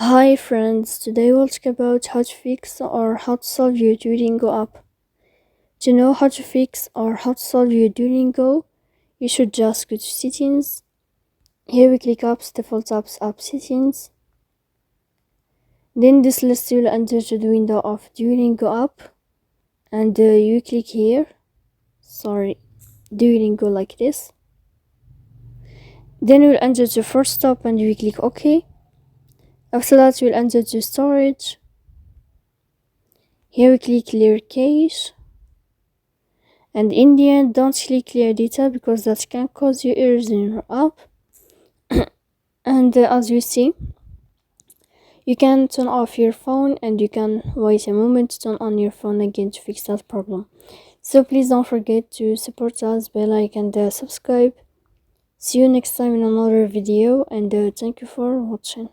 Hi friends, today we'll talk about how to fix or how to solve your Duolingo app. To know how to fix or how to solve your Duolingo, you should just go to settings. Here we click apps, default apps, app settings. Then this list will enter to the window of Duolingo app and you click here. Duolingo like this. Then we'll enter to first stop and we click OK. After that we'll enter to storage. Here we click clear cache. And in the end, don't click clear data because that can cause you errors in your app. And as you see, you can turn off your phone and you can wait a moment to turn on your phone again to fix that problem. So please don't forget to support us by like and subscribe. See you next time in another video, and thank you for watching.